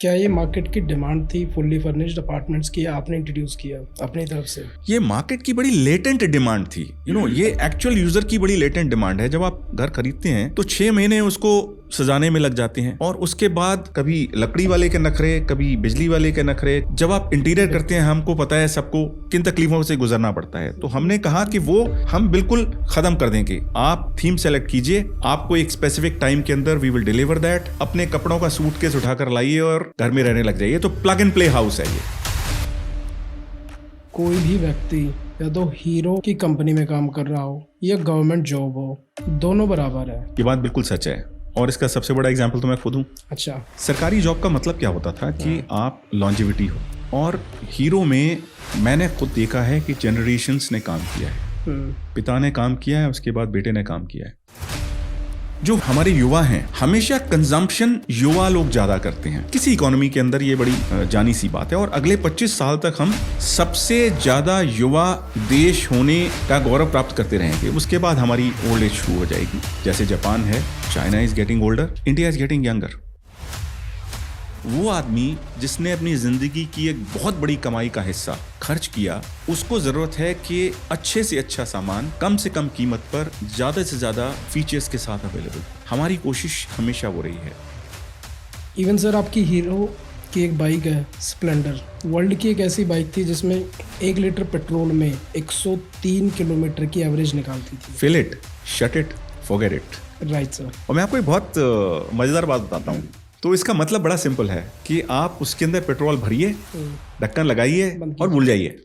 क्या ये मार्केट की डिमांड थी फुल्ली फर्निश्ड अपार्टमेंट्स की, या आपने इंट्रोड्यूस किया अपनी तरफ से? ये मार्केट की बड़ी लेटेंट डिमांड थी। ये एक्चुअल यूजर की बड़ी लेटेंट डिमांड है। जब आप घर खरीदते हैं तो 6 महीने उसको सजाने में लग जाते हैं, और उसके बाद कभी लकड़ी वाले के नखरे, कभी बिजली वाले के नखरे। जब आप इंटीरियर करते हैं, हमको पता है सबको किन तकलीफों से गुजरना पड़ता है। तो हमने कहा कि वो हम बिल्कुल खत्म कर देंगे। आप थीम सेलेक्ट कीजिए, आपको एक स्पेसिफिक टाइम के अंदर वी विल डिलीवर दैट। अपने कपड़ों का सूटकेस उठाकर लाइए और घर में रहने लग जाइए। तो प्लग एंड प्ले हाउस है ये। कोई भी व्यक्ति या तो हीरो की कंपनी में काम कर रहा हो या गवर्नमेंट जॉब हो, दोनों बराबर है। ये बात बिल्कुल सच है, और इसका सबसे बड़ा एग्जाम्पल तो मैं खुद हूँ। अच्छा। सरकारी जॉब का मतलब क्या होता था कि आप लॉन्जिविटी हो, और हीरो में मैंने खुद देखा है कि जनरेशन्स ने काम किया है। पिता ने काम किया है, उसके बाद बेटे ने काम किया है। जो हमारे युवा हैं, हमेशा कंजम्पशन युवा लोग ज्यादा करते हैं किसी इकोनॉमी के अंदर। ये बड़ी जानी सी बात है, और अगले 25 साल तक हम सबसे ज्यादा युवा देश होने का गौरव प्राप्त करते रहेंगे। उसके बाद हमारी ओल्ड एज शुरू हो जाएगी। जैसे जापान है, China is getting older, India is getting younger. वो आदमी जिसने अपनी जिंदगी की एक बहुत बड़ी कमाई का हिस्सा खर्च किया, उसको जरूरत है कि अच्छे से अच्छा सामान कम से कम कीमत पर ज्यादा से ज्यादा फीचर्स के साथ अवेलेबल। हमारी कोशिश हमेशा वो रही है। इवन सर, आपकी हीरो की एक बाइक है स्प्लेंडर, वर्ल्ड की एक ऐसी बाइक थी जिसमें 1 लीटर पेट्रोल में 103 किलोमीटर की एवरेज निकालती थी। Fill it, shut it, forget it. Right sir. और मैं आपको एक बहुत मजेदार बात बताता हूँ। तो इसका मतलब बड़ा सिंपल है कि आप उसके अंदर पेट्रोल भरिए, ढक्कन लगाइए और भूल जाइए।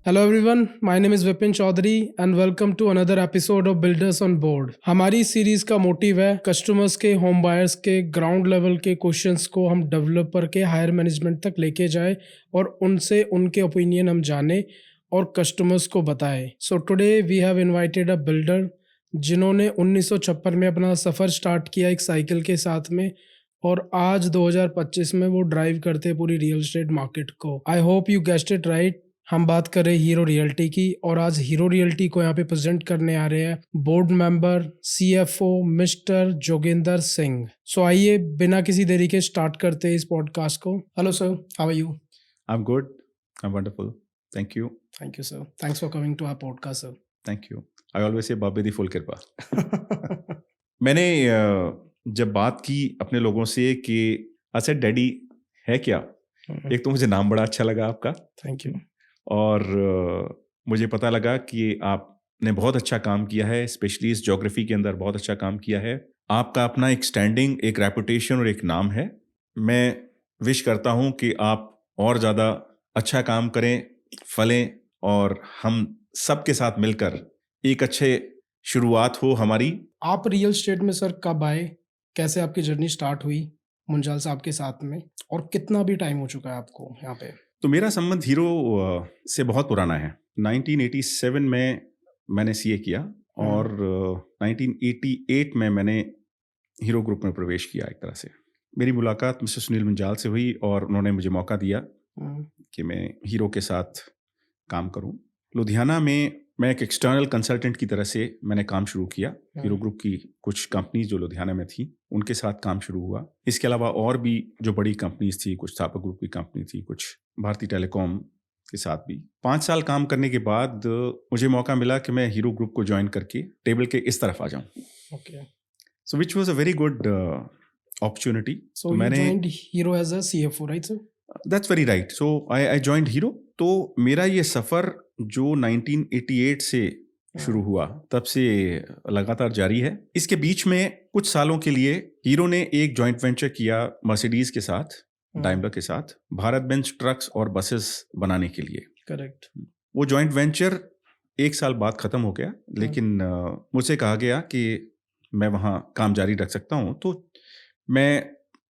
Hello everyone, my name is Vipin Chaudhary and welcome to another episode of builders on board. हमारी सीरीज का मोटिव है कस्टमर्स के, होम बायर्स के ग्राउंड लेवल के क्वेश्चंस को हम डेवलपर के हायर मैनेजमेंट तक लेके जाए और उनसे उनके ओपिनियन हम जाने और कस्टमर्स को बताएं। So today we have invited a builder जिन्होंने 1956 में अपना सफ़र स्टार्ट किया एक साइकिल के साथ में, और आज 2025 में वो ड्राइव करते हैं पूरी रियल एस्टेट मार्केट को। I hope you guessed it right. हम बात कर रहे हैं हीरो रियल्टी की, और आज हीरो रियल्टी को यहाँ पे प्रेजेंट करने आ रहे हैं board member CFO mister Joginder Singh. So आइए बिना किसी देरी के स्टार्ट करते हैं इस पॉडकास्ट को। Hello sir, how are you? I am good, I am wonderful, thank you. Thank you sir, thanks for coming to our podcast sir. Thank you. I always say बाबे दी फुल कृपा। मैंने जब बात की अपने लोगों से कि अच्छा डैडी है क्या, एक तो मुझे नाम बड़ा अच्छा लगा आपका, थैंक यू। और मुझे पता लगा कि आपने बहुत अच्छा काम किया है, स्पेशली इस ज्योग्राफी के अंदर बहुत अच्छा काम किया है। आपका अपना एक स्टैंडिंग, एक रेपुटेशन और एक नाम है। मैं विश करता हूं कि आप और ज़्यादा अच्छा काम करें, फलें, और हम सबके साथ मिलकर एक अच्छे शुरुआत हो हमारी। आप रियल एस्टेट में सर कब आए, कैसे आपकी जर्नी स्टार्ट हुई मुंजाल साहब के साथ में, और कितना भी टाइम हो चुका है आपको यहाँ पे? तो मेरा संबंध हीरो से बहुत पुराना है। 1987 में मैंने CA किया, और 1988 में मैंने हीरो ग्रुप में प्रवेश किया। एक तरह से मेरी मुलाकात मिस्टर सुनील मुंजाल से हुई, और उन्होंने मुझे मौका दिया कि मैं हीरो के साथ काम करूं। लुधियाना में मैं एक एक्सटर्नल कंसल्टेंट की तरह से मैंने काम शुरू किया। हीरो ग्रुप की कुछ कंपनीज जो लुधियाना में थी उनके साथ काम शुरू हुआ। इसके अलावा और भी जो बड़ी कंपनीज थी, कुछ थापा ग्रुप की कंपनी थी, कुछ भारतीय टेलीकॉम के साथ भी। 5 साल काम करने के बाद मुझे मौका मिला कि मैं हीरो ग्रुप को ज्वाइन करके टेबल के इस तरफ आ जाऊं। Okay. So which was a very good opportunity. So you joined Hero as a CFO, right sir? That's very right. So I joined Hero. तो मेरा ये सफ़र जो 1988 से शुरू हुआ तब से लगातार जारी है। इसके बीच में कुछ सालों के लिए हीरो ने एक जॉइंट वेंचर किया मर्सिडीज के साथ, डाइमलर के साथ, भारत बेंज ट्रक्स और बसेस बनाने के लिए। करेक्ट। वो जॉइंट वेंचर 1 साल बाद ख़त्म हो गया, लेकिन मुझसे कहा गया कि मैं वहाँ काम जारी रख सकता हूँ। तो मैं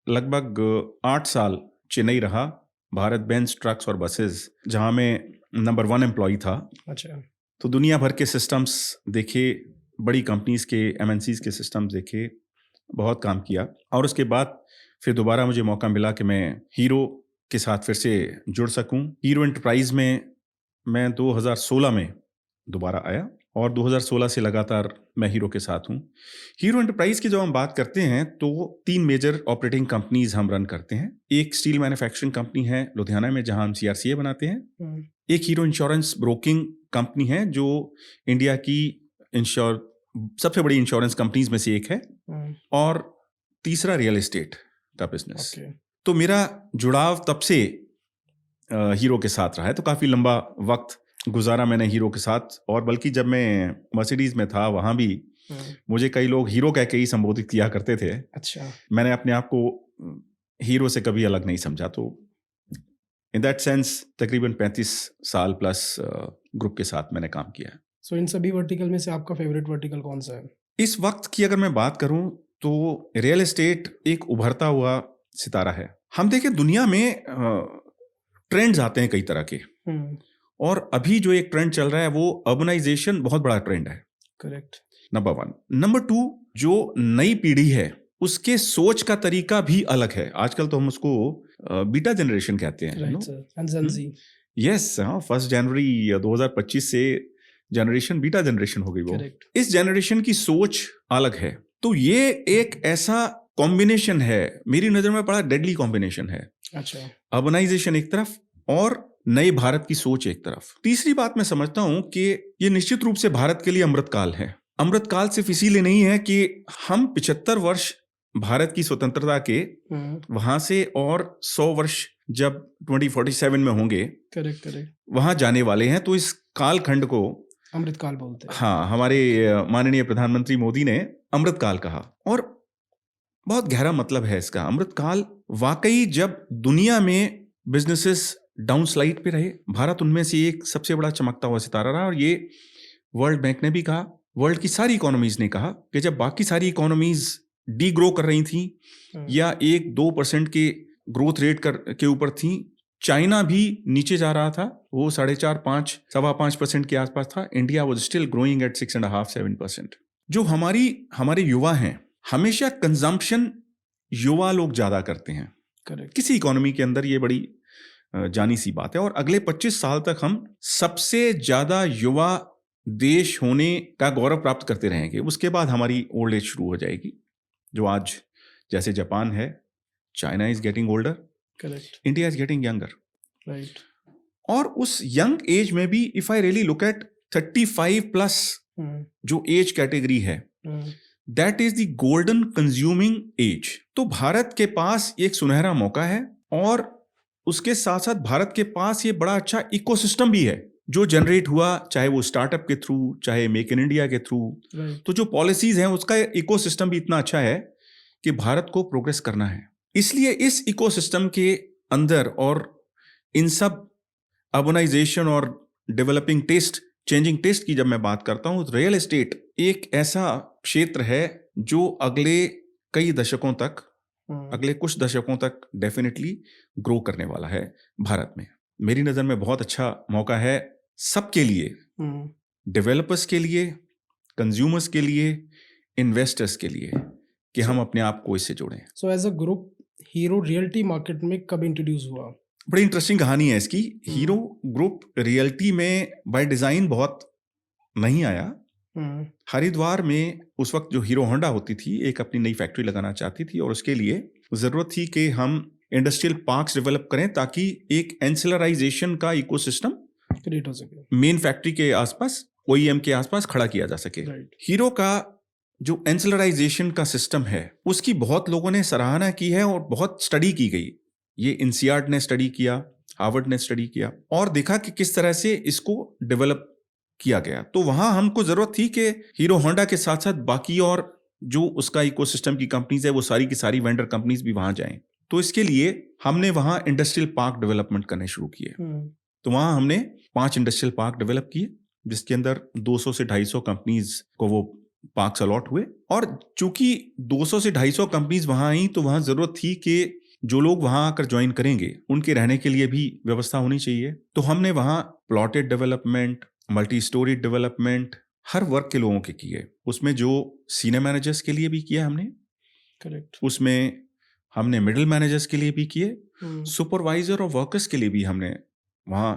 लगभग 8 साल चेन्नई रहा, भारत बेंज ट्रक्स और बसेस, जहाँ मैं नंबर 1 एम्प्लॉई था। अच्छा। तो दुनिया भर के सिस्टम्स देखे, बड़ी कंपनीज के, MNCs के सिस्टम्स देखे, बहुत काम किया। और उसके बाद फिर दोबारा मुझे मौका मिला कि मैं हीरो के साथ फिर से जुड़ सकूं। हीरो एंटरप्राइज में मैं 2016 में दोबारा आया और 2016 से लगातार मैं हीरो के साथ हूँ। हीरो एंटरप्राइज की जब हम बात करते हैं तो 3 मेजर ऑपरेटिंग कंपनीज हम रन करते हैं। एक स्टील मैन्युफैक्चरिंग कंपनी है लुधियाना में, जहां हम CRCA बनाते हैं। एक हीरो इंश्योरेंस ब्रोकिंग कंपनी है जो इंडिया की सबसे बड़ी इंश्योरेंस कंपनीज में से एक है। और तीसरा रियल एस्टेट का बिजनेस। तो मेरा जुड़ाव तब से हीरो के साथ रहा है। तो काफी लंबा वक्त गुजारा मैंने हीरो के साथ, और बल्कि जब मैं मर्सिडीज में था वहां भी मुझे कई लोग हीरो कह के ही संबोधित किया करते थे। अच्छा। मैंने अपने आप को हीरो से कभी अलग नहीं समझा। तो इन दैट सेंस तकरीबन 35 साल प्लस ग्रुप के साथ मैंने काम किया है। सो इन सभी वर्टिकल में से आपका फेवरेट वर्टिकल कौन सा है? इस वक्त की अगर मैं बात करूं तो रियल एस्टेट एक उभरता हुआ सितारा है। हम देखें दुनिया में ट्रेंड्स आते हैं कई तरह के, और अभी जो एक ट्रेंड चल रहा है वो अर्बनाइजेशन बहुत बड़ा ट्रेंड है। करेक्ट। नंबर 1। नंबर 2, जो नई पीढ़ी है उसके सोच का तरीका भी अलग है। आजकल तो हम उसको बीटा जनरेशन कहते हैं। यस, 1 जनवरी 2025 से जनरेशन बीटा जनरेशन हो गई वो। इस जनरेशन की सोच अलग है। तो ये एक ऐसा कॉम्बिनेशन है, मेरी नजर में बड़ा डेडली कॉम्बिनेशन है। अच्छा। अर्बनाइजेशन एक तरफ और नए भारत की सोच एक तरफ। तीसरी बात मैं समझता हूं कि ये निश्चित रूप से भारत के लिए अमृतकाल है। अमृतकाल सिर्फ इसीलिए नहीं है कि हम 75 वर्ष भारत की स्वतंत्रता के वहां से और 100 वर्ष जब 2047 में होंगे, करेक्ट, वहां जाने वाले हैं। तो इस कालखंड को अमृतकाल बोलते हैं। हाँ, हमारे माननीय प्रधानमंत्री मोदी ने अमृतकाल कहा, और बहुत गहरा मतलब है इसका। अमृतकाल वाकई जब दुनिया में बिजनेसेस डाउनस्लाइड पे रहे, भारत उनमें से एक सबसे बड़ा चमकता हुआ सितारा रहा। और ये वर्ल्ड बैंक ने भी कहा, वर्ल्ड की सारी इकोनॉमीज ने कहा कि जब बाकी सारी इकोनॉमीज डी ग्रो कर रही थी या 1-2% के ग्रोथ रेट के ऊपर थी, चाइना भी नीचे जा रहा था, वो 4.5, 5.25% के आसपास था। India was still growing at 6.5-7%। जो हमारे युवा हैं, हमेशा कंजम्पशन युवा लोग ज्यादा करते हैं। करेक्ट। किसी इकोनॉमी के अंदर ये बड़ी जानी सी बात है। और अगले 25 साल तक हम सबसे ज्यादा युवा देश होने का गौरव प्राप्त करते रहेंगे। उसके बाद हमारी ओल्ड एज शुरू हो जाएगी, जो आज जैसे जापान है, China is getting older, correct, India is getting younger, right. और उस यंग एज में भी if I really look at 35+ जो एज कैटेगरी है, that is the golden consuming age. तो भारत के पास एक सुनहरा मौका है, और उसके साथ साथ भारत के पास ये बड़ा अच्छा इकोसिस्टम भी है जो जनरेट हुआ, चाहे वो स्टार्टअप के थ्रू, चाहे मेक इन इंडिया के थ्रू। तो जो पॉलिसीज हैं उसका इकोसिस्टम भी इतना अच्छा है कि भारत को प्रोग्रेस करना है। इसलिए इस इकोसिस्टम के अंदर और इन सब अर्बनाइजेशन और डेवलपिंग टेस्ट, चेंजिंग टेस्ट की जब मैं बात करता हूं, तो रियल एस्टेट एक ऐसा क्षेत्र है जो अगले कई दशकों तक, अगले कुछ दशकों तक डेफिनेटली ग्रो करने वाला है भारत में। मेरी नज़र में बहुत अच्छा मौका है सबके लिए, डेवलपर्स के लिए, कंज्यूमर्स के लिए, इन्वेस्टर्स के लिए, कि हम अपने आप को इससे जोड़ें। So as a group hero realty market में कब इंट्रोड्यूस हुआ? बड़ी इंटरेस्टिंग कहानी है इसकी। हीरो ग्रुप रियल्टी में बाय डिजाइन बहुत नहीं आया। हरिद्वार में उस वक्त जो हीरो होंडा होती थी, एक अपनी नई फैक्ट्री लगाना चाहती थी, और उसके लिए जरूरत थी कि हम इंडस्ट्रियल पार्क्स डेवलप करें ताकि एक एंसिलराइजेशन का इकोसिस्टम क्रिएट हो सके, मेन फैक्ट्री के आसपास, OEM के आसपास खड़ा किया जा सके। हीरो का जो एंसिलराइजेशन का सिस्टम है उसकी बहुत लोगों ने सराहना की है और बहुत स्टडी की गई। ये INSEAD ने स्टडी किया, हार्वर्ड ने स्टडी किया, और देखा कि किस तरह से इसको डेवलप किया गया। तो वहां हमको जरूरत थी कि हीरो होंडा के साथ साथ बाकी और जो उसका इकोसिस्टम की कंपनीज है, वो सारी की सारी वेंडर कंपनीज भी वहां जाएं। तो इसके लिए हमने वहां इंडस्ट्रियल पार्क डेवलपमेंट करने शुरू किए। तो वहां हमने 5 इंडस्ट्रियल पार्क डेवलप किए, जिसके अंदर 200 से 250 कंपनीज को वो पार्क्स अलॉट हुए। और चूंकि 200 से 250 कंपनीज वहां आई, तो वहां जरूरत थी कि जो लोग वहां आकर ज्वाइन करेंगे उनके रहने के लिए भी व्यवस्था होनी चाहिए। तो हमने वहां plotted development, multi storey development हर वर्ग के लोगों के किए। उसमें जो सीनियर मैनेजर्स के लिए भी किया हमने, करेक्ट, उसमें हमने मिडिल मैनेजर्स के लिए भी किए, सुपरवाइजर और वर्कर्स के लिए भी हमने वहाँ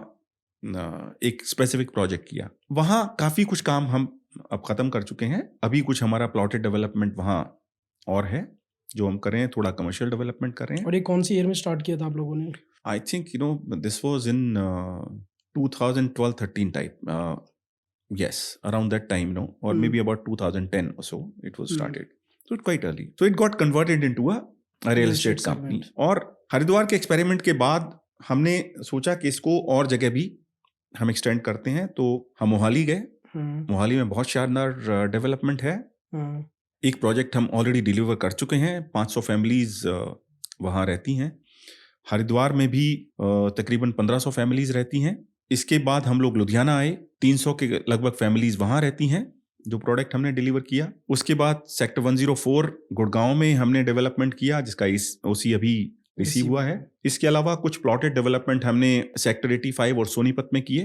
एक स्पेसिफिक प्रोजेक्ट किया। वहाँ काफ़ी कुछ काम हम अब ख़त्म कर चुके हैं। अभी कुछ हमारा प्लॉटेड डेवलपमेंट वहाँ और है जो हम कर रहे हैं, थोड़ा कमर्शियल डेवलपमेंट कर रहे हैं। और ये कौन सी ईयर में स्टार्ट किया था आप लोगों ने? I think this was in 2012-13 type, yes, around that time, or maybe about 2010 or so it was started. So it's quite early. So it got converted into a real estate company. और हरिद्वार के experiment के बाद हमने सोचा कि इसको और जगह भी हम एक्सटेंड करते हैं, तो हम मोहाली गए। मोहाली में बहुत शानदार डेवलपमेंट है। एक प्रोजेक्ट हम ऑलरेडी डिलीवर कर चुके हैं, 500 फैमिलीज वहाँ रहती हैं। हरिद्वार में भी तकरीबन 1500 फैमिलीज रहती हैं। इसके बाद हम लोग लुधियाना आए, 300 के लगभग फैमिलीज वहाँ रहती हैं जो प्रोडक्ट हमने डिलीवर किया। उसके बाद सेक्टर 104 गुड़गांव में हमने डेवलपमेंट किया, जिसका ओसी अभी रिसीव हुआ है। इसके अलावा कुछ प्लॉटेड डेवलपमेंट हमने सेक्टर 85 और सोनीपत में किए,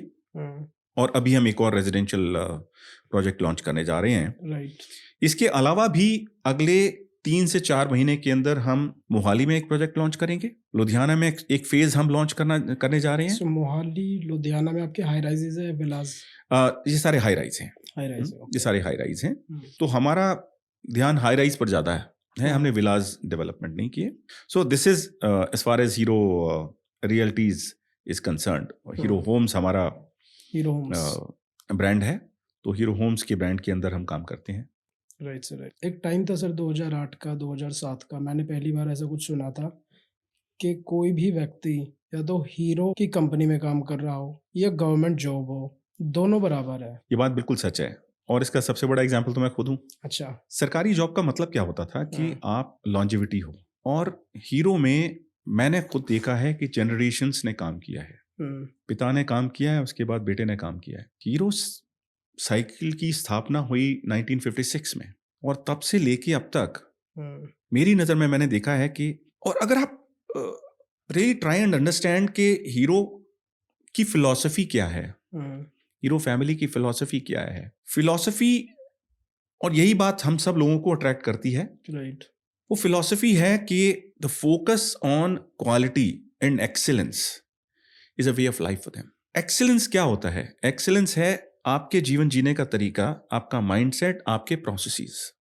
और अभी हम एक और रेजिडेंशियल प्रोजेक्ट लॉन्च करने जा रहे हैं। इसके अलावा भी अगले 3 से 4 महीने के अंदर हम मोहाली में एक प्रोजेक्ट लॉन्च करेंगे। लुधियाना में एक फेज हम लॉन्च करने जा रहे हैं। मोहाली लुधियाना में आपके हाई राइजेज है, विलास? ये सारे हाई राइज हैं। ये सारे हाई राइज हैं। तो हमारा ध्यान हाई राइज पर ज्यादा है, हमने विलास डेवलपमेंट नहीं किए। So this is as far as Hero realties is concerned. Hero Homes हमारा ब्रांड है, तो हीरो होम्स के ब्रांड के अंदर हम काम करते हैं। Right sir, right. एक टाइम था सर 2008 का, 2007 का, मैंने पहली बार ऐसा कुछ सुना था कि कोई भी व्यक्ति या तो हीरो की कंपनी में काम कर रहा हो या गवर्नमेंट जॉब हो, दोनों बराबर है। ये बात बिल्कुल सच है, और इसका सबसे बड़ा एग्जाम्पल तो मैं खुद हूँ। अच्छा। सरकारी जॉब का मतलब क्या होता था कि आप लॉन्जेविटी हो, और हीरो में मैंने खुद देखा है कि जनरेशंस ने काम किया है। पिता ने काम किया है, उसके बाद बेटे ने काम किया है। हीरो साइकिल की स्थापना हुई 1956 में, और तब से लेके अब तक मेरी नज़र में मैंने देखा है कि, और अगर आप रियली ट्राई एंड अंडरस्टैंड कि हीरो की फिलॉसफी क्या है, हीरो फैमिली की फिलॉसफी क्या है, फिलॉसफी, और यही बात हम सब लोगों को अट्रैक्ट करती है। राइट। वो फिलॉसफी है कि the focus on quality and excellence is a way of life for them. Excellence क्या होता है? एक्सीलेंस है आपके जीवन जीने का तरीका, आपका माइंडसेट, आपके प्रोसेसेस।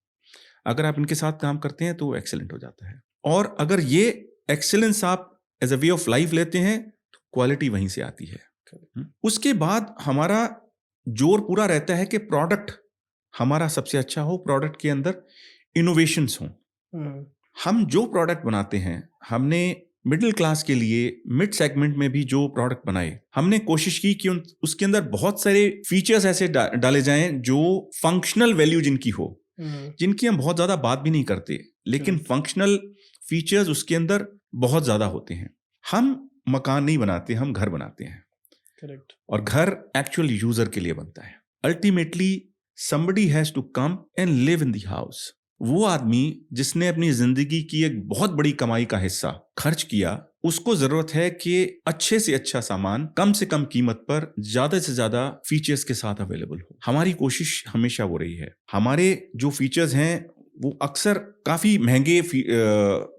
अगर आप इनके साथ काम करते हैं तो एक्सीलेंट हो जाता है। और अगर ये एक्सीलेंस आप as a way of life लेते हैं तो क्वालिटी वहीं से आती है। उसके बाद हमारा जोर पूरा रहता है कि प्रोडक्ट हमारा सबसे अच्छा हो, प्रोडक्ट के अंदर इनोवेशंस हों। हम जो प्रोडक्ट बनाते हैं, हमने मिडिल क्लास के लिए मिड सेगमेंट में भी जो प्रोडक्ट बनाए, हमने कोशिश की कि उसके अंदर बहुत सारे फीचर्स ऐसे डाले जाएं जो फंक्शनल वैल्यू जिनकी हो, जिनकी हम बहुत ज्यादा बात भी नहीं करते, लेकिन फंक्शनल फीचर्स उसके अंदर बहुत ज्यादा होते हैं। हम मकान नहीं बनाते, हम घर बनाते हैं। करेक्ट। और घर एक्चुअल यूजर के लिए बनता है। Ultimately somebody has to come and live in the house। वो आदमी जिसने अपनी जिंदगी की एक बहुत बड़ी कमाई का हिस्सा खर्च किया, उसको जरूरत है कि अच्छे से अच्छा सामान कम से कम कीमत पर ज्यादा से ज्यादा फीचर्स के साथ अवेलेबल हो। हमारी कोशिश हमेशा वो रही है। हमारे जो फीचर्स हैं वो अक्सर काफी महंगे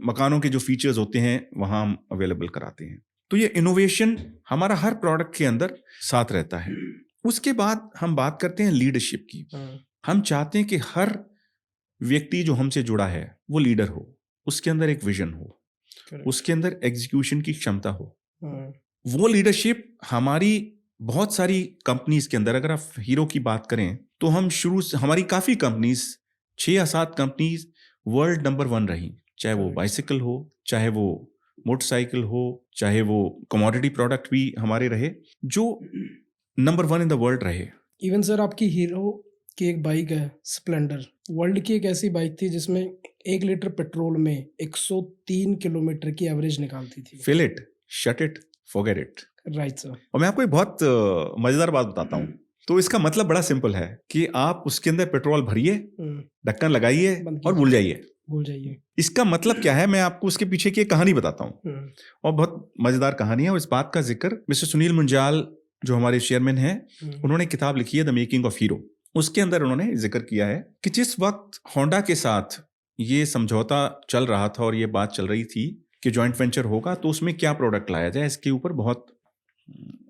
मकानों के जो फीचर्स होते हैं वहां हम अवेलेबल कराते हैं। तो ये इनोवेशन हमारा हर प्रोडक्ट के अंदर साथ रहता है। उसके बाद हम बात करते हैं लीडरशिप की। हम चाहते हैं कि हर व्यक्ति जो हमसे जुड़ा है वो लीडर हो, उसके अंदर एक विजन हो, उसके अंदर एग्जीक्यूशन की क्षमता हो। वो लीडरशिप हमारी बहुत सारी कंपनीज के अंदर, अगर आप हीरो की बात करें तो हम शुरू से हमारी काफी कंपनीज 6 या 7 कंपनीज वर्ल्ड नंबर 1 रही, चाहे वो बाइसिकल हो, चाहे वो मोटरसाइकिल हो, चाहे वो कमोडिटी प्रोडक्ट भी हमारे रहे जो नंबर 1 इन द वर्ल्ड रहे। इवन सर आपकी हीरो की एक बाइक है स्प्लेंडर, वर्ल्ड की एक ऐसी बाइक थी जिसमें 1 लीटर पेट्रोल में 103 किलोमीटर की एवरेज निकालती थी। Fill it, shut it, forget it. Right sir. और मैं आपको एक बहुत मजेदार बात बताता हूँ। तो इसका मतलब बड़ा सिंपल है कि आप उसके अंदर पेट्रोल भरिए, ढक्कन लगाइए और भूल जाइए। इसका मतलब क्या है, मैं आपको उसके पीछे की एक कहानी बताता हूँ, और बहुत मजेदार कहानी है। और इस बात का जिक्र मिस्टर सुनील मुंजाल जो हमारे चेयरमैन हैं, उन्होंने किताब लिखी है द मेकिंग ऑफ हीरो। उसके अंदर उन्होंने जिक्र किया है कि जिस वक्त होंडा के साथ ये समझौता चल रहा था और ये बात चल रही थी कि जॉइंट वेंचर होगा, तो उसमें क्या प्रोडक्ट लाया जाए, इसके ऊपर बहुत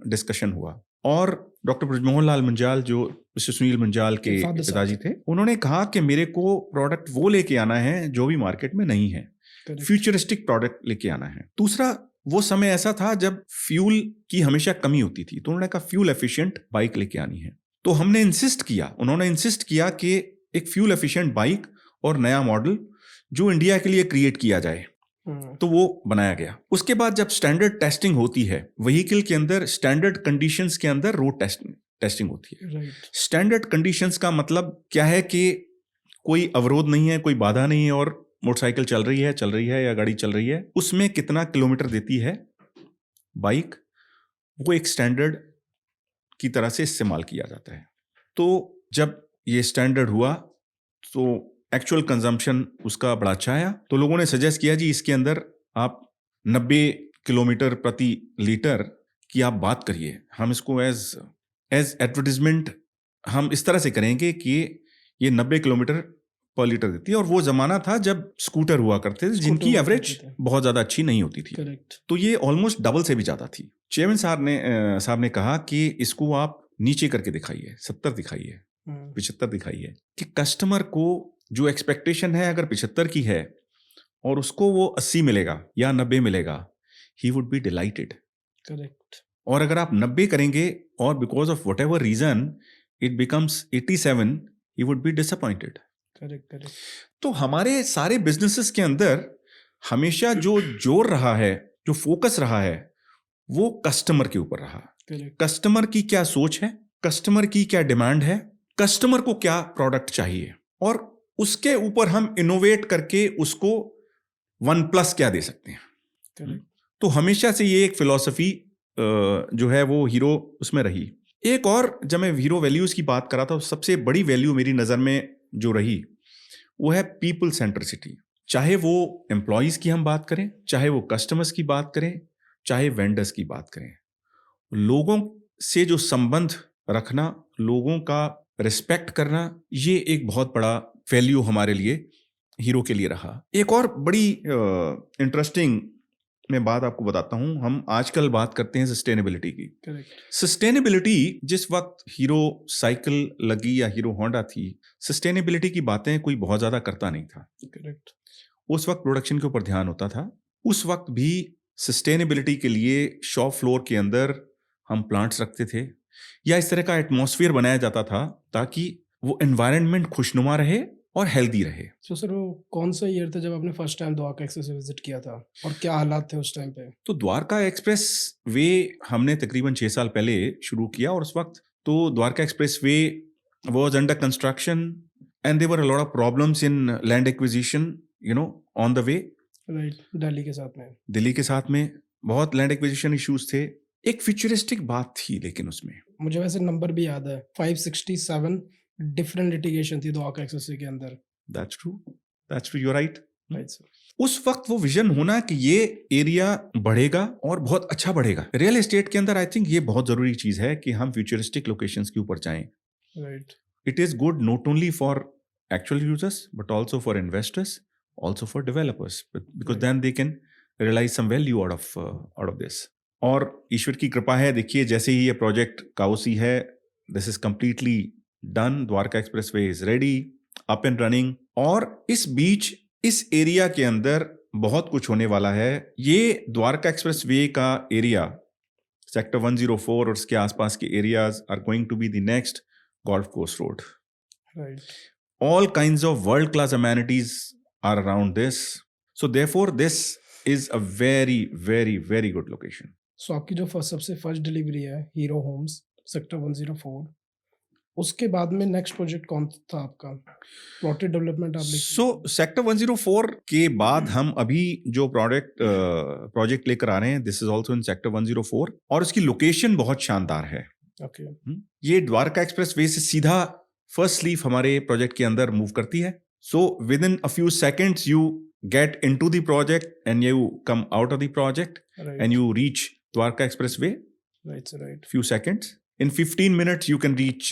डिस्कशन हुआ। और डॉक्टर ब्रजमोहन लाल मुंजाल जो मिस्टर सुनील मुंजाल के father पिताजी साहब। थे, उन्होंने कहा कि मेरे को प्रोडक्ट वो लेके आना है जो भी मार्केट में नहीं है, Correct. फ्यूचरिस्टिक प्रोडक्ट लेके आना है। दूसरा, वो समय ऐसा था जब फ्यूल की हमेशा कमी होती थी, तो उन्होंने कहा फ्यूल एफिशिएंट बाइक लेके आनी है। तो हमने उन्होंने इंसिस्ट किया कि एक फ्यूल एफिशिएंट बाइक और नया मॉडल जो इंडिया के लिए क्रिएट किया जाए, तो वो बनाया गया। उसके बाद जब स्टैंडर्ड टेस्टिंग होती है व्हीकल के अंदर, स्टैंडर्ड कंडीशंस के अंदर रोड टेस्टिंग होती है। Right. स्टैंडर्ड कंडीशंस का मतलब क्या है कि कोई अवरोध नहीं है, कोई बाधा नहीं है और मोटरसाइकिल चल रही है या गाड़ी चल रही है, उसमें कितना किलोमीटर देती है बाइक, वो एक स्टैंडर्ड की तरह से इस्तेमाल किया जाता है। तो जब ये स्टैंडर्ड हुआ तो एक्चुअल कंजम्पशन उसका बड़ा अच्छा आया, तो लोगों ने सजेस्ट किया जी इसके अंदर आप 90 किलोमीटर प्रति लीटर की आप बात करिए, हम इसको एज एडवर्टिजमेंट हम इस तरह से करेंगे कि ये 90 किलोमीटर पर लीटर देती है। और वो जमाना था जब स्कूटर हुआ करते थे जिनकी हुआ एवरेज करते थे। बहुत ज्यादा अच्छी नहीं होती थी, Correct. तो ये ऑलमोस्ट डबल से भी ज्यादा थी। चेयरमैन साहब ने कहा कि इसको आप नीचे करके दिखाइए, 70 दिखाइए, 75 दिखाइए, कि कस्टमर को जो एक्सपेक्टेशन है अगर 75 की है और उसको वो 80 मिलेगा या 90 मिलेगा, he would be delighted. Correct. और अगर आप 90 करेंगे और because of whatever reason it becomes 87, he would be disappointed. Correct. तो हमारे सारे बिजनेसेस के अंदर हमेशा जो जोर रहा है, जो फोकस रहा है, वो कस्टमर के ऊपर रहा। Correct. कस्टमर की क्या सोच है, कस्टमर की क्या डिमांड है, कस्टमर को क्या प्रोडक्ट चाहिए, और उसके ऊपर हम इनोवेट करके उसको 1+ क्या दे सकते हैं। Correct. तो हमेशा से ये एक फिलॉसफी जो है वो हीरो उसमें रही। एक और, जब मैं हीरो वैल्यूज की बात करा था, सबसे बड़ी वैल्यू मेरी नज़र में जो रही वो है पीपल सेंट्रिसिटी। चाहे वो एम्प्लॉयज की हम बात करें, चाहे वो कस्टमर्स की बात करें, चाहे वेंडर्स की बात करें, लोगों से जो संबंध रखना, लोगों का रिस्पेक्ट करना, ये एक बहुत बड़ा वैल्यू हमारे लिए, हीरो के लिए रहा। एक और बड़ी इंटरेस्टिंग मैं बात आपको बताता हूं। हम आजकल बात करते हैं सस्टेनेबिलिटी की। Correct. सस्टेनेबिलिटी, जिस वक्त हीरो साइकिल लगी या हीरो होंडा थी, सस्टेनेबिलिटी की बातें कोई बहुत ज्यादा करता नहीं था। Correct. उस वक्त प्रोडक्शन के ऊपर ध्यान होता था। उस वक्त भी सस्टेनेबिलिटी के लिए शॉप फ्लोर के अंदर हम प्लांट्स रखते थे या इस तरह का एटमॉस्फेयर बनाया जाता था ताकि वो एनवायरनमेंट खुशनुमा रहे और हेल्दी रहे। So सर, वो कौन सा ईयर था जब आपने first time Dwarka express way visit किया था और क्या हालात थे उस टाइम पे? तो द्वारका एक्सप्रेस वे हमने तकरीबन 6 साल पहले शुरू किया और उस वक्त तो Dwarka expressway was under construction and there were a lot of problems in land acquisition, on the way. Right, Delhi के साथ में। दिल्ली के साथ में बहुत लैंड एक्विजिशन इश्यूज थे। एक फ्यूचरिस्टिक बात थी लेकिन उसमें, मुझे वैसे नंबर भी याद है, 567 डिफरेंट लिटिगेशन थी द्वारका एक्सप्रेस वे के अंदर। That's true, you are right. Right sir. उस वक्त वो विजन होना कि ये एरिया बढ़ेगा और बहुत अच्छा बढ़ेगा। रियल एस्टेट के अंदर आई थिंक ये बहुत जरूरी चीज है कि हम फ्यूचरिस्टिक लोकेशंस के ऊपर जाएं। Right. It is good not only for actual users but also for investors, also for developers, because then they can realise some value out of this. और ईश्वर की कृपा है, देखिए जैसे ही ये प्रोजेक्ट काउसी है, this is completely done, Dwarka express way is ready, up and running. और इस बीच इस एरिया के अंदर बहुत कुछ होने वाला है। ये द्वारका एक्सप्रेस वे का एरिया, सेक्टर 104 और उसके आसपास के areas are going to be the next golf course road. Right. All kinds of world class amenities are around this, so therefore this is a very very very good location. सो आपकी जो सबसे first delivery है hero Holmes sector 104, उसके बाद में next project कौन था आपका? प्लॉटेड डेवलपमेंट आप लेके? सो सेक्टर 104 के बाद हम अभी जो प्रोजेक्ट लेकर आ रहे हैं, this is also in sector 104 और उसकी लोकेशन बहुत शानदार है। ओके। ये द्वारका एक्सप्रेस वे से सीधा फर्स्ट लीफ हमारे प्रोजेक्ट के अंदर मूव करती है। So with in a few seconds you get into the project and you come out of the project and you reach Dwarka Expressway. Right, sir, right. Few seconds. In 15 minutes, you can reach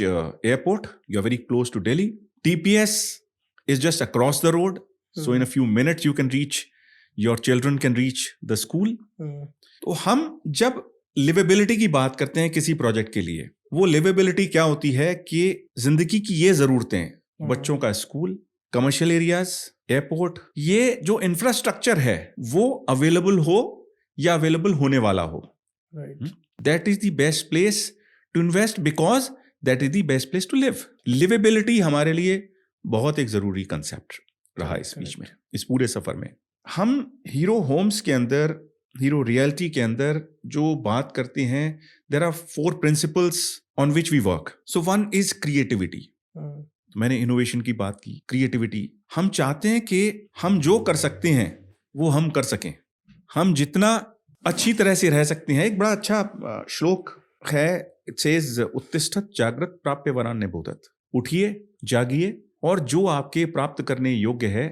airport. You're very close to Delhi. TPS is just across the road. So in a few minutes, you can reach, your children can reach the school. तो हम जब liveability की बात करते हैं किसी project के लिए, वो लिवेबिलिटी क्या होती है कि जिंदगी की ये जरूरतें, बच्चों का स्कूल, कमर्शियल एरियाज, एयरपोर्ट, ये जो इंफ्रास्ट्रक्चर है वो अवेलेबल हो या अवेलेबल होने वाला हो. Right. That is the best place to invest because that is the best place to live. Liveability हमारे लिए बहुत एक जरूरी कंसेप्ट रहा इस बीच में, इस पूरे सफर में. हम हीरो होम्स के अंदर, हीरो रियल्टी के अंदर जो बात करते हैं, there are 4 principles on which we work. So one is creativity. मैंने इनोवेशन की बात की. क्रिएटिविटी, हम चाहते हैं कि हम जो कर सकते हैं वो हम कर सकें, हम जितना अच्छी तरह से रह सकते हैं. एक बड़ा अच्छा श्लोक है, इट सेज उत्तिष्ठत जागृत प्राप्य वरान्य बोधत. उठिए, जागिए और जो आपके प्राप्त करने योग्य है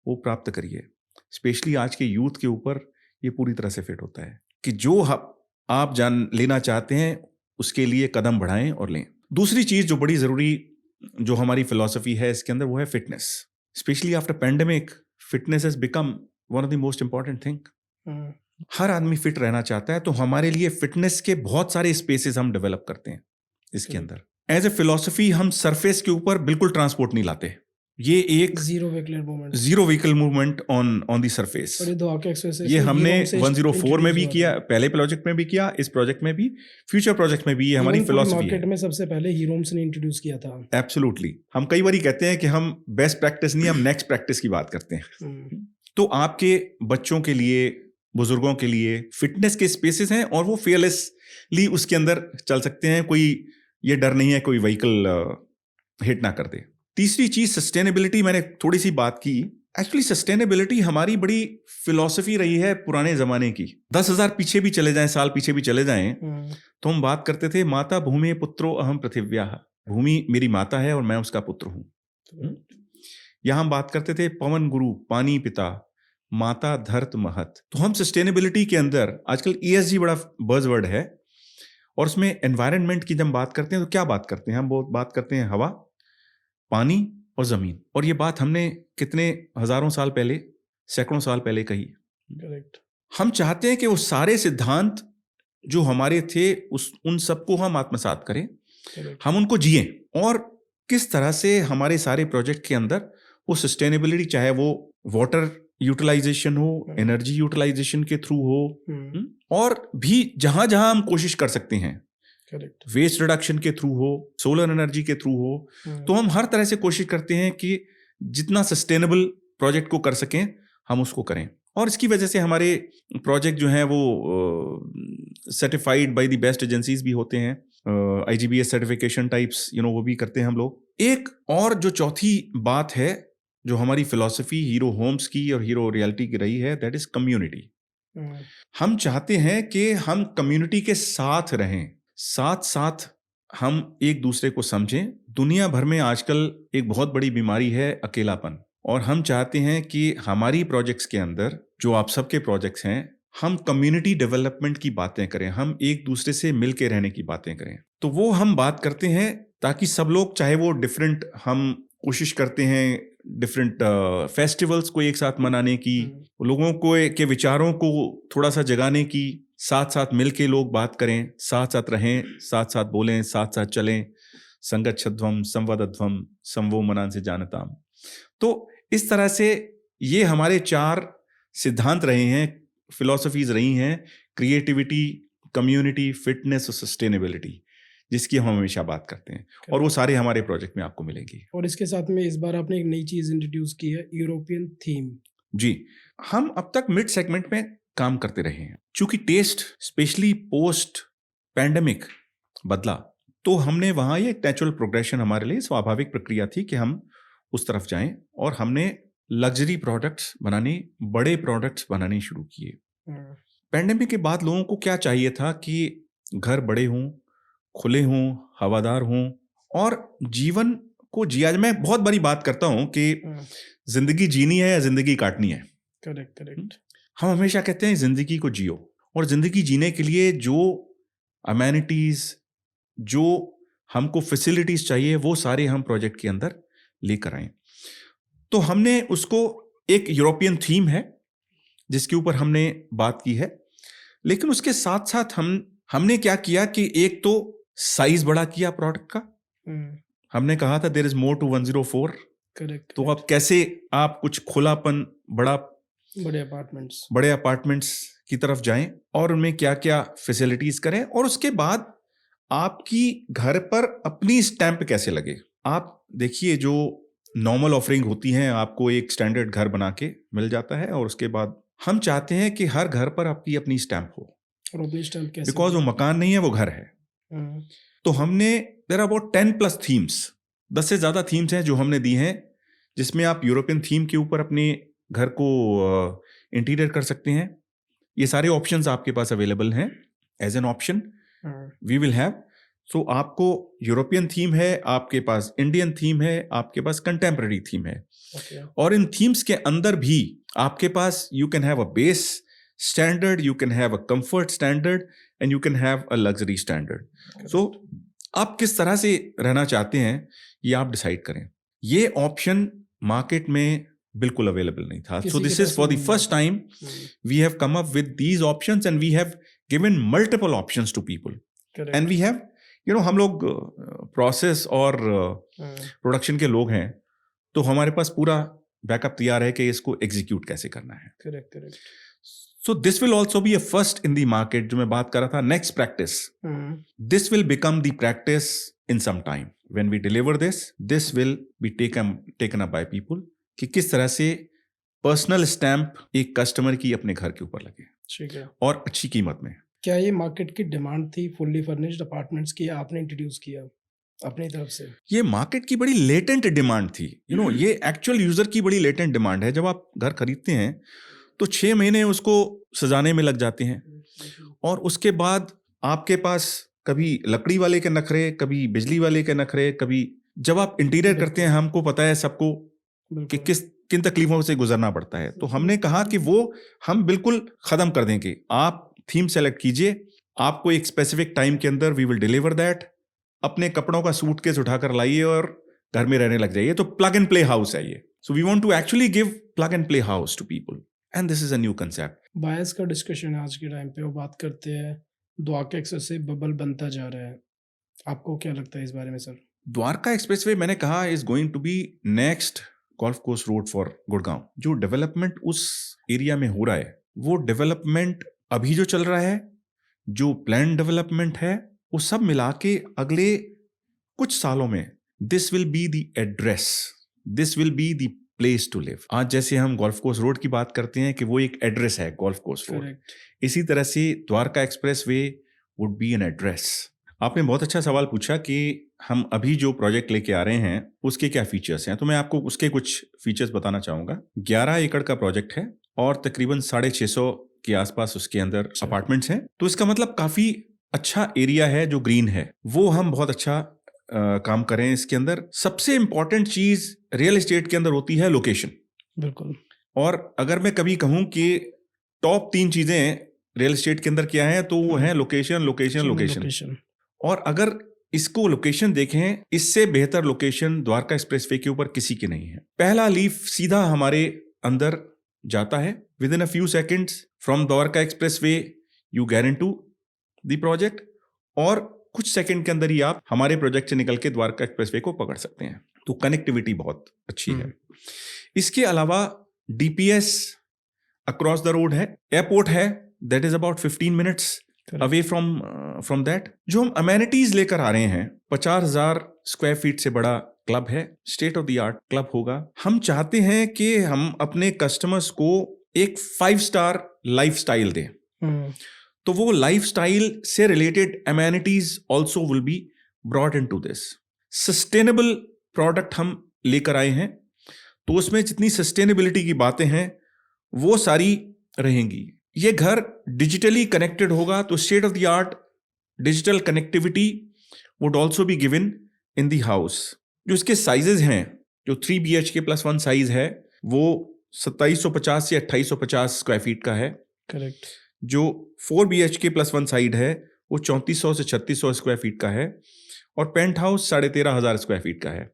वो प्राप्त करिए. स्पेशली आज के यूथ के ऊपर ये पूरी तरह से फिट होता है कि जो आप जान लेना चाहते हैं उसके लिए कदम बढ़ाएं और लें. दूसरी चीज जो बड़ी जरूरी, जो हमारी फिलॉसफी है इसके अंदर, वो है fitness. Especially after pandemic, fitness has become one of the most important thing. हर आदमी फिट रहना चाहता है, तो हमारे लिए फिटनेस के बहुत सारे स्पेसेस हम डेवलप करते हैं इसके अंदर. एज ए फिलॉसफी हम सरफेस के ऊपर बिल्कुल ट्रांसपोर्ट नहीं लाते. ये एक zero vehicle movement on the surface. ये हमने 104 में भी किया, पहले प्रोजेक्ट में भी किया, इस प्रोजेक्ट में भी, फ्यूचर प्रोजेक्ट में भी. ये हमारी फिलॉसफी है. मार्केट में सबसे पहले हीरोम्स ने इंट्रोड्यूस किया था. एब्सोल्युटली. हम कई बार कहते हैं कि हम बेस्ट प्रैक्टिस नहीं, हम नेक्स्ट प्रैक्टिस की बात करते हैं. तो आपके बच्चों के लिए, बुजुर्गों के लिए फिटनेस के स्पेसेस हैं और वो फियरलेसली उसके अंदर चल सकते हैं. कोई ये डर नहीं है कोई व्हीकल हिट ना कर दे. तीसरी चीज सस्टेनेबिलिटी, मैंने थोड़ी सी बात की. एक्चुअली सस्टेनेबिलिटी हमारी बड़ी फिलॉसफी रही है पुराने जमाने की. 10,000 पीछे भी चले जाएं, साल पीछे भी चले जाएं, तो हम बात करते थे माता भूमि पुत्रो अहम पृथिव्या. भूमि मेरी माता है और मैं उसका पुत्र हूं. यहां हम बात करते थे पवन गुरु, पानी पिता, माता धरत महत. तो हम सस्टेनेबिलिटी के अंदर, आजकल ESG बड़ा बज़वर्ड है, और उसमें एनवायरनमेंट की जब बात करते हैं तो क्या बात करते हैं हम? बहुत बात करते हैं हवा, पानी और जमीन. और ये बात हमने कितने हजारों साल पहले, सैकड़ों साल पहले कही. करेक्ट. हम चाहते हैं कि वो सारे सिद्धांत जो हमारे थे उन सबको हम आत्मसात करें. हम उनको जिए, और किस तरह से हमारे सारे प्रोजेक्ट के अंदर वो सस्टेनेबिलिटी, चाहे वो वाटर यूटिलाइजेशन हो, एनर्जी यूटिलाइजेशन के थ्रू हो, और भी जहां जहां हम कोशिश कर सकते हैं, वेस्ट रिडक्शन के थ्रू हो, सोलर एनर्जी के थ्रू हो, तो हम हर तरह से कोशिश करते हैं कि जितना सस्टेनेबल प्रोजेक्ट को कर सकें हम उसको करें. और इसकी वजह से हमारे प्रोजेक्ट जो हैं वो certified by the best agencies भी होते हैं. IGBS सर्टिफिकेशन टाइप्स, वो भी करते हैं हम लोग. एक और जो चौथी बात है जो हमारी फिलॉसफी हीरो होम्स की और हीरो रियलिटी की रही है, दैट इज कम्युनिटी. हम चाहते हैं कि हम कम्युनिटी के साथ रहें, साथ साथ हम एक दूसरे को समझें. दुनिया भर में आजकल एक बहुत बड़ी बीमारी है अकेलापन, और हम चाहते हैं कि हमारी प्रोजेक्ट्स के अंदर, जो आप सबके प्रोजेक्ट्स हैं, हम कम्युनिटी डेवलपमेंट की बातें करें, हम एक दूसरे से मिलके रहने की बातें करें. तो वो हम बात करते हैं ताकि सब लोग, चाहे वो डिफरेंट, हम कोशिश करते हैं डिफरेंट फेस्टिवल्स को एक साथ मनाने की, लोगों को के विचारों को थोड़ा सा जगाने की, साथ साथ मिलके लोग बात करें, साथ साथ रहें, साथ साथ बोलें, साथ साथ चलें. संगच्छध्वम संवदध्वम संवो मनान से जानताम. तो इस तरह से ये हमारे 4 सिद्धांत रहे हैं, फिलॉसफीज रही हैं: क्रिएटिविटी, कम्युनिटी, फिटनेस और सस्टेनेबिलिटी, जिसकी हम हमेशा बात करते हैं. और वो सारे हमारे प्रोजेक्ट में आपको मिलेंगी. और इसके साथ में इस बार आपने एक नई चीज इंट्रोड्यूस की है, यूरोपियन थीम. जी, हम अब तक मिड सेगमेंट में काम करते रहे हैं. चूंकि टेस्ट स्पेशली पोस्ट पैंडेमिक बदला, तो हमने वहां ये नेचुरल प्रोग्रेशन, हमारे लिए स्वाभाविक प्रक्रिया थी कि हम उस तरफ जाएं, और हमने लग्जरी प्रोडक्ट्स बनाने, बड़े प्रोडक्ट्स बनाने शुरू किए. पैंडेमिक के बाद लोगों को क्या चाहिए था कि घर बड़े हों, खुले हों, हवादार हों, और जीवन को जिया. मैं बहुत बड़ी बात करता हूं कि जिंदगी जीनी है या जिंदगी काटनी है. करेक्ट. हम हमेशा कहते हैं जिंदगी को जियो, और जिंदगी जीने के लिए जो अमेनिटीज, जो हमको फैसिलिटीज चाहिए, वो सारे हम प्रोजेक्ट के अंदर लेकर आए. तो हमने उसको, एक यूरोपियन थीम है जिसके ऊपर हमने बात की है, लेकिन उसके साथ साथ हम हमने क्या किया कि एक तो साइज बड़ा किया प्रोडक्ट का। हमने कहा था there is more to 104। Correct. तो अब कैसे आप कुछ खुलापन, बड़े अपार्टमेंट्स की तरफ जाएं और उनमें क्या क्या फैसिलिटीज करें, और उसके बाद आपकी घर पर अपनी स्टैंप कैसे लगे। आप देखिए, जो नॉर्मल ऑफरिंग होती हैं, आपको एक स्टैंडर्ड घर बना के मिल जाता है, और उसके बाद हम चाहते हैं कि हर घर पर आपकी अपनी स्टैंप हो, और अपनी स्टैंप कैसे, बिकॉज वो मकान नहीं है, वो घर है। तो हमने देयर आर अबाउट 10+ थीम्स, 10 से ज्यादा थीम्स हैं जो हमने दी हैं, जिसमें आप यूरोपियन थीम के ऊपर अपने घर को इंटीरियर कर सकते हैं। ये सारे ऑप्शंस आपके पास अवेलेबल हैं as an option we will have. So आपको यूरोपियन थीम है, आपके पास इंडियन थीम है, आपके पास कंटेम्पररी थीम है। और इन थीम्स के अंदर भी आपके पास you can have a base standard, you can have a comfort standard, and you can have a luxury standard. So आप किस तरह से रहना चाहते हैं ये आप डिसाइड करें। ये ऑप्शन मार्केट में बिल्कुल अवेलेबल नहीं था। So this is for the first time we have come up with these options, and we have given multiple options to people, and we have हम लोग प्रोसेस और प्रोडक्शन के लोग हैं, तो हमारे पास पूरा बैकअप तैयार है कि इसको एग्जीक्यूट कैसे करना है। Correct. So this will also be a first in the market, जो मैं बात कर रहा था, next practice. This will become the practice in some time. When we deliver this will be taken up by people, कि किस तरह से पर्सनल स्टैंप एक कस्टमर की अपने घर के ऊपर लगे, ठीक है, और अच्छी कीमत में। क्या ये मार्केट की डिमांड थी फुल्ली फर्निश्ड अपार्टमेंट्स की, आपने इंट्रोड्यूस किया अपनी तरफ से? ये मार्केट की बड़ी लेटेंट डिमांड थी। ये एक्चुअल यूजर की बड़ी लेटेंट डिमांड है। जब आप घर खरीदते हैं तो 6 महीने उसको सजाने में लग जाते हैं, और उसके बाद आपके पास कभी लकड़ी वाले के नखरे, कभी बिजली वाले के नखरे, कभी जब आप इंटीरियर करते हैं, हमको पता है सबको कि किन तकलीफों से गुजरना पड़ता है। तो हमने कहा कि वो हम बिल्कुल खत्म कर देंगे। आप थीम सेलेक्ट कीजिए, आपको एक स्पेसिफिक टाइम के अंदर वी विल डिलीवर दैट। अपने कपड़ों का सूटकेस उठाकर लाइए और घर में रहने लग जाइए। तो प्लग एंड प्ले हाउस है ये। So we want to actually give plug and play house to people, and this is a new concept. Buyers का डिस्कशन आज के टाइम पे वो बात करते हैं द्वारका एक्सप्रेसवे बबल बनता जा रहा है, आपको क्या लगता है इस बारे में सर? द्वारका एक्सप्रेसवे मैंने कहा is going to be next golf course road for Gurgaon. जो डेवलपमेंट उस एरिया में हो रहा है, वो डेवलपमेंट अभी जो चल रहा है, जो प्लान डेवलपमेंट है, वो सब मिला के अगले कुछ सालों में this will be the address, this will be the place to live. आज जैसे हम गोल्फ कोर्स रोड की बात करते हैं कि वो एक एड्रेस है, गोल्फ कोर्स रोड, इसी तरह से Dwarka expressway would be an address. आपने बहुत अच्छा सवाल पूछा कि हम अभी जो प्रोजेक्ट लेके आ रहे हैं उसके क्या फीचर्स हैं। तो मैं आपको उसके कुछ फीचर्स बताना चाहूँगा। 11 एकड़ का प्रोजेक्ट है और तकरीबन 650 के आसपास उसके अंदर अपार्टमेंट्स हैं। तो इसका मतलब काफ़ी अच्छा एरिया है, जो ग्रीन है, वो हम बहुत अच्छा काम करें इसके अंदर। सबसे इंपॉर्टेंट चीज़ रियल एस्टेट के अंदर होती है लोकेशन। बिल्कुल। और अगर मैं कभी कहूँ कि टॉप 3 चीज़ें रियल एस्टेट के अंदर क्या है, तो वो है लोकेशन, लोकेशन, लोकेशन। और अगर इसको लोकेशन देखें, इससे बेहतर लोकेशन द्वारका एक्सप्रेसवे के ऊपर किसी की नहीं है। पहला लीफ सीधा हमारे अंदर जाता है, with in a few seconds from Dwarka expressway you get into the project, और कुछ सेकंड के अंदर ही आप हमारे प्रोजेक्ट से निकल के द्वारका एक्सप्रेसवे को पकड़ सकते हैं। तो कनेक्टिविटी बहुत अच्छी है। इसके अलावा डीपीएस अक्रॉस द रोड है, एयरपोर्ट है, that is about 15 minutes away from that. जो हम अमेनिटीज लेकर आ रहे हैं, 50,000 स्क्वायर फीट से बड़ा क्लब है, state of the art club होगा। हम चाहते हैं कि हम अपने कस्टमर्स को एक 5 स्टार लाइफस्टाइल दें। तो वो लाइफस्टाइल से related amenities also will be brought into this. Sustainable product हम लेकर आए हैं, तो उसमें जितनी सस्टेनेबिलिटी की बातें हैं वो सारी रहेंगी। ये घर डिजिटली कनेक्टेड होगा, तो state of the art digital connectivity would also be given in the house. जो इसके साइजेस हैं, जो 3 BHK+1 साइज है, वो 2750 से 2850 स्क्वायर फीट का है। करेक्ट। जो 4 BHK+1 साइड है, वो 3400 से 3600 स्क्वायर फीट का है, और पेंट हाउस 13,500 स्क्वायर फीट का है।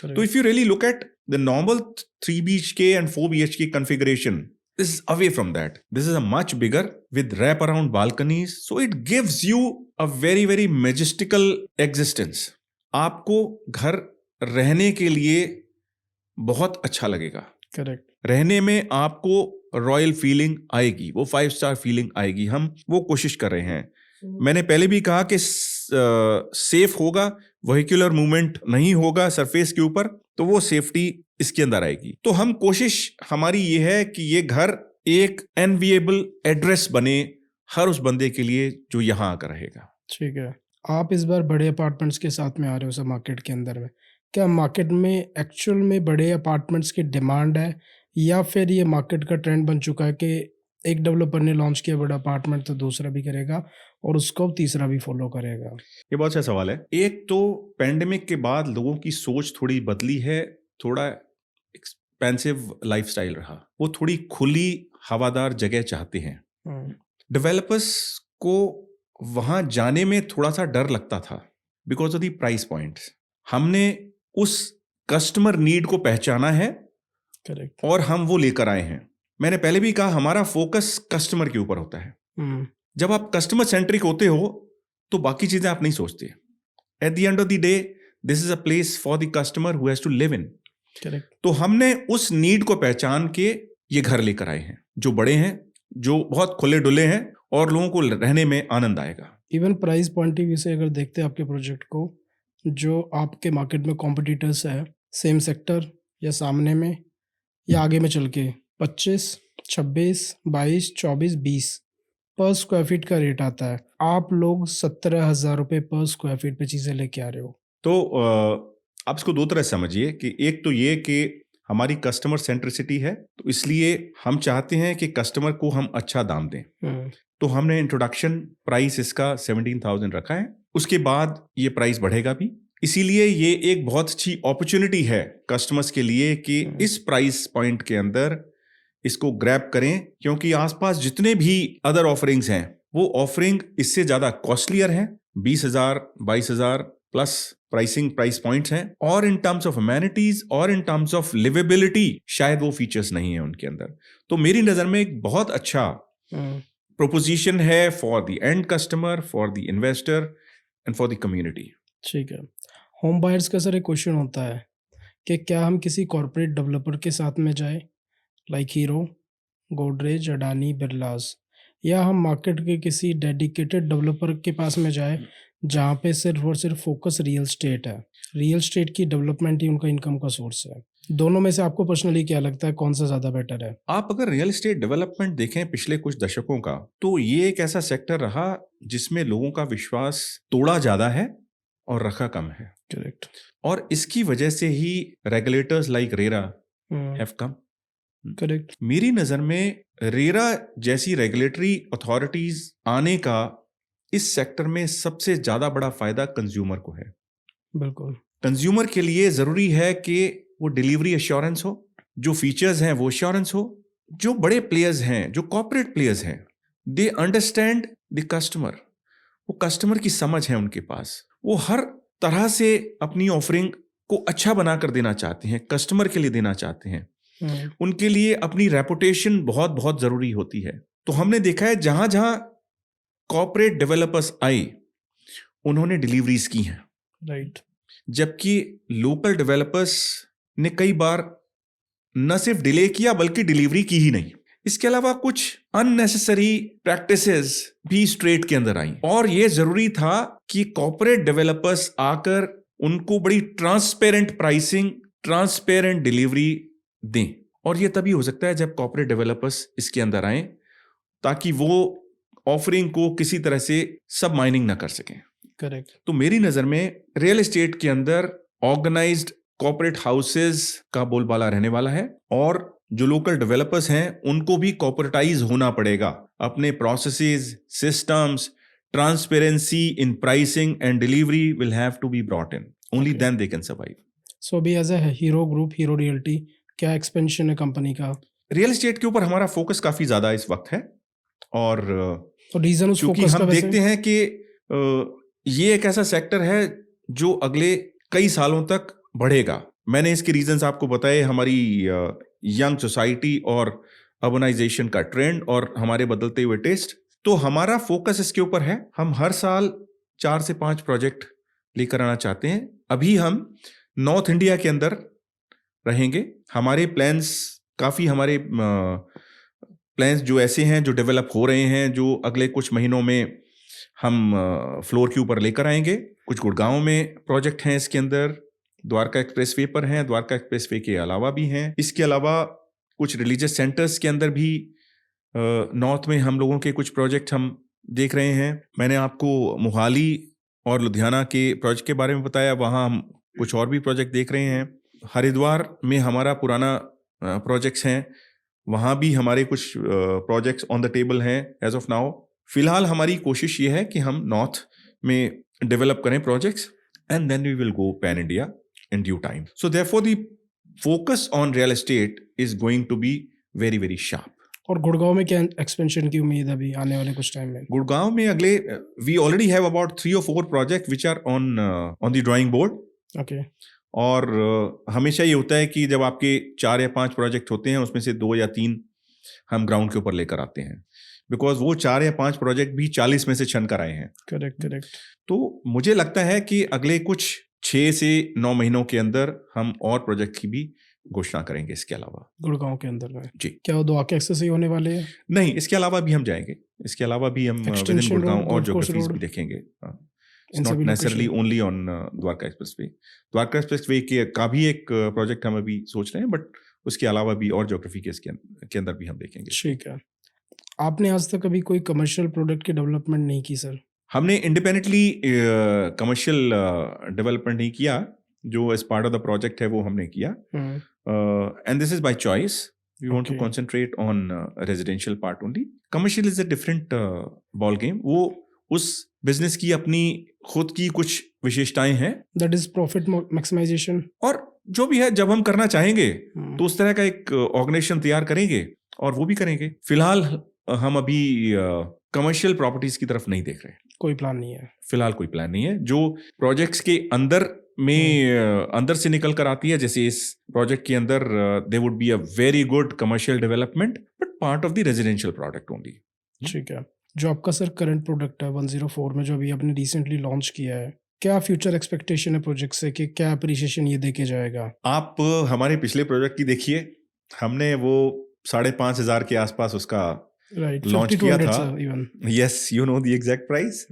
तो if you really look at the normal 3 BHK and 4 BHK configuration, This is away from that. This is a much bigger with wrap around balconies. So it gives you a very, very majestical existence. आपको घर रहने के लिए बहुत अच्छा लगेगा. Correct. रहने में आपको रॉयल फीलिंग आएगी, वो 5 स्टार फीलिंग आएगी. हम वो कोशिश कर रहे हैं. मैंने पहले भी कहा कि सेफ होगा, वेहिकुलर मूवमेंट नहीं होगा सरफेस के ऊपर, तो वो सेफ्टी इसके अंदर आएगी. तो हम कोशिश हमारी ये है कि ये घर एक एनविएबल एड्रेस बने हर उस बंदे के लिए जो यहाँ आकर रहेगा. ठीक है. आप इस बार बड़े अपार्टमेंट्स के साथ में आ रहे हो सब मार्केट के अंदर में. क्या मार्केट में एक्चुअल में बड़े अपार्टमेंट्स की डिमांड है, या फिर ये मार्केट का ट्रेंड बन चुका है कि एक डेवलपर ने लॉन्च किया बड़ा अपार्टमेंट तो दूसरा भी करेगा और उसको तीसरा भी फॉलो करेगा? ये बहुत अच्छा सवाल है. एक तो पैंडेमिक के बाद लोगों की सोच थोड़ी बदली है. थोड़ा एक्सपेंसिव लाइफस्टाइल रहा, वो थोड़ी खुली हवादार जगह चाहते हैं. डेवलपर्स को वहां जाने में थोड़ा सा डर लगता था because of the price points. हमने उस कस्टमर नीड को पहचाना है. करेक्ट. और हम वो लेकर आए हैं. मैंने पहले भी कहा हमारा फोकस कस्टमर के ऊपर होता है. जब आप कस्टमर सेंट्रिक होते हो तो बाकी चीजें आप नहीं सोचते. At the end of the day this is a place for the customer who has to live in. Correct. तो हमने उस नीड को पहचान के ये घर लेकर आए हैं जो बड़े हैं, जो बहुत खुले डुले हैं और लोगों को रहने में आनंद आएगा. Even price point of view से अगर देखते हैं आपके प्रोजेक्ट को, जो आपके मार्केट में कॉम्पिटिटर्स है सेम सेक्टर या सामने में या आगे में चल के 25, 26, 22, 24, 20 पर स्क्वायर फीट का रेट आता है. आप लोग 17,000 रुपये पर स्क्वायर फीट पे चीज़ें लेके आ रहे हो. तो आप इसको दो तरह से समझिए कि एक तो ये कि हमारी कस्टमर सेंट्रिसिटी है, तो इसलिए हम चाहते हैं कि कस्टमर को हम अच्छा दाम दें. तो हमने इंट्रोडक्शन प्राइस इसका 17,000 रखा है. उसके बाद ये प्राइस बढ़ेगा भी. इसीलिए ये एक बहुत अच्छी अपॉर्चुनिटी है कस्टमर्स के लिए कि इस प्राइस पॉइंट के अंदर इसको ग्रैब करें, क्योंकि आसपास जितने भी अदर ऑफरिंग्स हैं वो ऑफरिंग इससे ज्यादा कॉस्टलियर है. 20,000, 22,000 प्लस प्राइस पॉइंट्स हैं. और इन टर्म्स ऑफ अमेनिटीज और इन टर्म्स ऑफ लिवेबिलिटी शायद वो फीचर्स नहीं है उनके अंदर. तो मेरी नजर में एक बहुत अच्छा प्रोपोजिशन है for the end customer, for the investor and for the community. ठीक है. होम बायर्स का सर एक क्वेश्चन होता है कि क्या हम किसी कॉर्पोरेट डेवलपर के साथ में जाए लाइक हीरो, गोदरेज, अडानी, बिरलास, या हम मार्केट के किसी डेडिकेटेड डेवलपर के पास में जाए जहाँ पे सिर्फ और सिर्फ फोकस रियल स्टेट है, रियल स्टेट की डेवलपमेंट ही उनका इनकम का सोर्स है? दोनों में से आपको पर्सनली क्या लगता है, कौन सा ज़्यादा बेटर है? आप अगर रियल एस्टेट डेवलपमेंट देखें पिछले कुछ दशकों का, तो ये एक ऐसा सेक्टर रहा जिसमें लोगों का विश्वास तोड़ा ज़्यादा है और रखा कम है. करेक्ट. और इसकी वजह से ही regulators like RERA have come. Correct. मेरी नज़र में रेरा जैसी रेगुलेटरी अथॉरिटीज आने का इस सेक्टर में सबसे ज़्यादा बड़ा फायदा कंज्यूमर को है. बिल्कुल. कंज्यूमर के लिए ज़रूरी है कि वो डिलीवरी एश्योरेंस हो, जो फीचर्स हैं वो एश्योरेंस हो. जो बड़े प्लेयर्स हैं, जो कॉर्पोरेट प्लेयर्स हैं, दे अंडरस्टैंड द कस्टमर. वो कस्टमर की समझ है उनके पास. वो हर तरह से अपनी ऑफरिंग को अच्छा बनाकर देना चाहते हैं, कस्टमर के लिए देना चाहते हैं. उनके लिए अपनी रेपुटेशन बहुत बहुत जरूरी होती है. तो हमने देखा है जहां जहां कॉर्पोरेट डेवलपर्स आए उन्होंने डिलीवरीज की हैं. राइट. जबकि लोकल डेवलपर्स ने कई बार न सिर्फ डिले किया बल्कि डिलीवरी की ही नहीं. इसके अलावा कुछ अननेसेसरी प्रैक्टिसेस भी स्ट्रेट के अंदर आई, और यह जरूरी था कि कॉर्पोरेट डेवलपर्स आकर उनको बड़ी ट्रांसपेरेंट प्राइसिंग, ट्रांसपेरेंट डिलीवरी दें. और यह तभी हो सकता है जब कॉर्पोरेट डेवलपर्स इसके अंदर आए, ताकि वो ऑफरिंग को किसी तरह से सब माइनिंग ना कर सकें. करेक्ट. तो मेरी नजर में रियल एस्टेट के अंदर ऑर्गेनाइज्ड कॉर्पोरेट हाउसेस का बोलबाला रहने वाला है, और जो लोकल डेवलपर्स हैं उनको भी कॉर्पोरेटाइज होना पड़ेगा. अपने processes, systems, transparency in pricing and delivery will have to be brought in. Only then they can survive. So अभी as a Hero group, hero realty, क्या एक्सपेंशन है कंपनी का? रियल एस्टेट के ऊपर हमारा फोकस काफी ज्यादा इस वक्त है, और तो रीजन उस क्योंकि फोकस का हम वैसे देखते हैं कि ये एक ऐसा सेक्टर है जो अगले कई सालों तक बढ़ेगा. मैंने इसके रीजंस आपको बताए. हमारी यंग सोसाइटी और अर्बनाइजेशन का ट्रेंड और हमारे बदलते हुए टेस्ट। तो हमारा फोकस इसके ऊपर है। हम हर साल 4 से 5 प्रोजेक्ट लेकर आना चाहते हैं। अभी हम नॉर्थ इंडिया के अंदर रहेंगे। हमारे प्लान्स काफ़ी हमारे प्लान्स जो ऐसे हैं जो डेवलप हो रहे हैं, जो अगले कुछ महीनों में हम फ्लोर के ऊपर लेकर आएंगे। कुछ गुड़गांव में प्रोजेक्ट हैं, इसके अंदर द्वारका एक्सप्रेसवे पर हैं, द्वारका एक्सप्रेसवे के अलावा भी हैं। इसके अलावा कुछ रिलीजियस सेंटर्स के अंदर भी नॉर्थ में हम लोगों के कुछ प्रोजेक्ट हम देख रहे हैं। मैंने आपको मोहाली और लुधियाना के प्रोजेक्ट के बारे में बताया, वहाँ हम कुछ और भी प्रोजेक्ट देख रहे हैं। हरिद्वार में हमारा पुराना प्रोजेक्ट्स हैं, वहाँ भी हमारे कुछ प्रोजेक्ट्स ऑन द टेबल हैं एज ऑफ नाउ। फिलहाल हमारी कोशिश ये है कि हम नॉर्थ में डेवलप करें projects and then we will go pan India in due time. So therefore the focus on real estate is going to be very very sharp. और गुड़गांव में क्या एक्सपेंशन की उम्मीद है अभी आने वाले कुछ टाइम में? गुड़गांव में अगले we already have about 3 or 4 project which are on the drawing board. Okay. और हमेशा ये होता है कि जब आपके 4 या 5 प्रोजेक्ट होते हैं, उसमें से 2 या 3 हम ग्राउंड के ऊपर लेकर आते हैं, बिकॉज वो 4 या 5 प्रोजेक्ट भी 40 में से छन कर आए हैं। करेक्ट। तो मुझे लगता है कि अगले कुछ 6 से 9 महीनों के अंदर हम और प्रोजेक्ट की भी घोषणा करेंगे। इसके अलावा गुड़गांव के अंदर में जी, क्या वो द्वारका एक्सेस ही होने वाले हैं? नहीं, इसके अलावा भी हम जाएंगे। इसके अलावा भी हम विद इन गुड़गांव और ज्योग्राफीज भी देखेंगे। It's not necessarily only on Dwarka expressway. Dwarka expressway का भी एक प्रोजेक्ट हम अभी सोच रहे हैं, बट उसके अलावा भी और ज्योग्राफी के अंदर भी हम देखेंगे। ठीक है। आपने आज तक अभी कोई कमर्शियल प्रोडक्ट की डेवलपमेंट नहीं की सर? हमने इंडिपेंडेंटली कमर्शियल डेवलपमेंट नहीं किया, जो as part of the project है वो हमने किया। And this is by choice. We want to concentrate on residential part only. Commercial is a different ball game. वो उस बिजनेस की अपनी खुद की कुछ विशेषताएं हैं, दैट इज प्रॉफिट मैक्सिमाइजेशन। और जो भी है, जब हम करना चाहेंगे तो उस तरह का एक ऑर्गेनाइजेशन तैयार करेंगे और वो भी करेंगे। फिलहाल हम अभी कमर्शियल प्रॉपर्टीज की तरफ नहीं देख रहे। कोई प्लान नहीं है फिलहाल? कोई प्लान नहीं है। जो प्रोजेक्ट्स के अंदर में अंदर से निकल कर आती है, जैसे इस प्रोजेक्ट के अंदर they would be a very good commercial development, but part of the residential product only. ठीक है। जो आपका सर करंट प्रोडक्ट है 104 में, जो अभी आपने रिसेंटली लॉन्च किया है, क्या फ्यूचर एक्सपेक्टेशन है प्रोजेक्ट से कि क्या अप्रिसिएशन ये देके जाएगा? आप हमारे पिछले प्रोजेक्ट की देखिए, हमने वो 5,500 के आसपास उसका लॉन्च किया था। Yes, you know the exact price.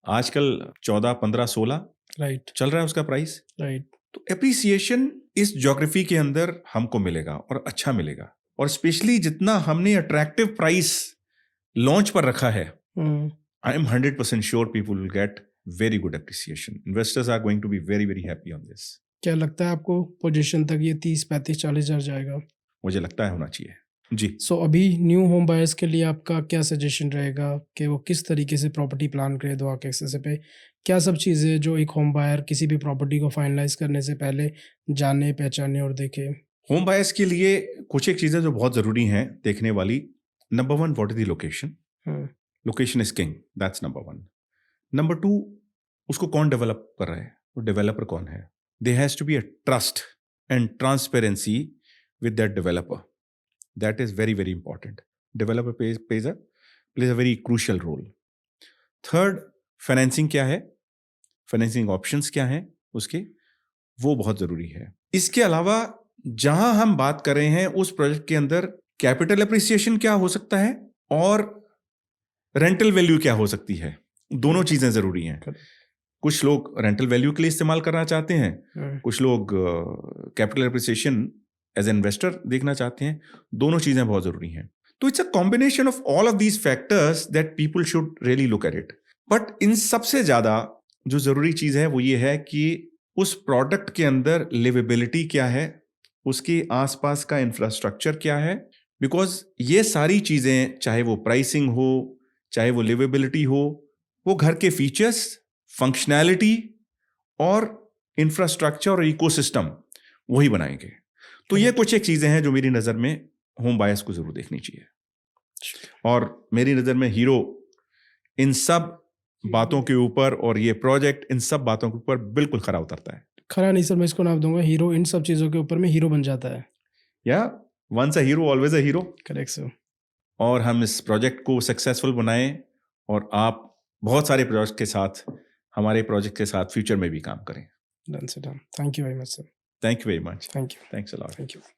आजकल 14, 15, 16 राइट चल रहा है उसका प्राइस। राइट। तो एप्रिसिएशन इस ज्योग्राफी के अंदर हमको मिलेगा और अच्छा मिलेगा, और स्पेशली जितना हमने अट्रैक्टिव प्राइस लॉन्च पर रखा है, I am 100% sure people will get very good appreciation. Investors are going to be very very happy on this. क्या लगता है आपको पोजीशन तक ये 30, 35, 40 हज़ार जाएगा? मुझे लगता है होना चाहिए जी। सो अभी न्यू होम बायर्स के लिए आपका क्या सजेशन रहेगा कि वो किस तरीके से प्रॉपर्टी प्लान करें द्वारका एक्सेस पे? क्या सब चीज़ें जो एक होम बायर किसी भी प्रॉपर्टी को फाइनलाइज करने से पहले जाने, पहचाने और देखे? होम बायर्स के लिए कुछ एक चीज़ें जो बहुत ज़रूरी हैं देखने वाली। Number 1, what is the location? Location is king, that's number 1। Number 2, उसको कौन डेवलप कर रहा है, वो डेवलपर कौन है। There has to be a trust and transparency with that developer. That is very very important. Developer plays a very crucial role. Third, financing क्या है, फाइनेंसिंग ऑप्शंस क्या हैं उसके, वो बहुत जरूरी है। इसके अलावा जहां हम बात कर रहे हैं उस प्रोजेक्ट के अंदर कैपिटल एप्रिसिएशन क्या हो सकता है और रेंटल वैल्यू क्या हो सकती है, दोनों चीजें जरूरी हैं। कुछ लोग रेंटल वैल्यू के लिए इस्तेमाल करना चाहते हैं, कुछ लोग कैपिटल एप्रिसिएशन एज इन्वेस्टर देखना चाहते हैं। दोनों चीजें बहुत जरूरी हैं। तो it's a combination of all of these factors that people should really look at it. But in सबसे ज्यादा जो जरूरी चीज है वो ये है कि उस प्रोडक्ट के अंदर लिवेबिलिटी क्या है, उसके आसपास का इंफ्रास्ट्रक्चर क्या है। बिकॉज ये सारी चीजें, चाहे वो प्राइसिंग हो, चाहे वो लिवेबिलिटी हो, वो घर के फीचर्स, फंक्शनैलिटी और इंफ्रास्ट्रक्चर और इकोसिस्टम वही बनाएंगे। तो ये कुछ एक चीजें हैं जो मेरी नजर में होम बायर्स को जरूर देखनी चाहिए, और मेरी नजर में हीरो इन सब बातों के ऊपर और ये प्रोजेक्ट इन सब बातों के ऊपर बिल्कुल खरा उतरता है। खरा नहीं सर, मैं इसको नाम दूंगा हीरो इन सब चीजों के ऊपर में हीरो बन जाता है। या once a hero always a hero. Correct sir. और हम इस प्रोजेक्ट को सक्सेसफुल बनाएं और आप बहुत सारे प्रोजेक्ट के साथ, हमारे प्रोजेक्ट के साथ फ्यूचर में भी काम करें। Done sir, done. Thank you very much sir. Thank you very much. Thank you. Thanks a lot. Thank you.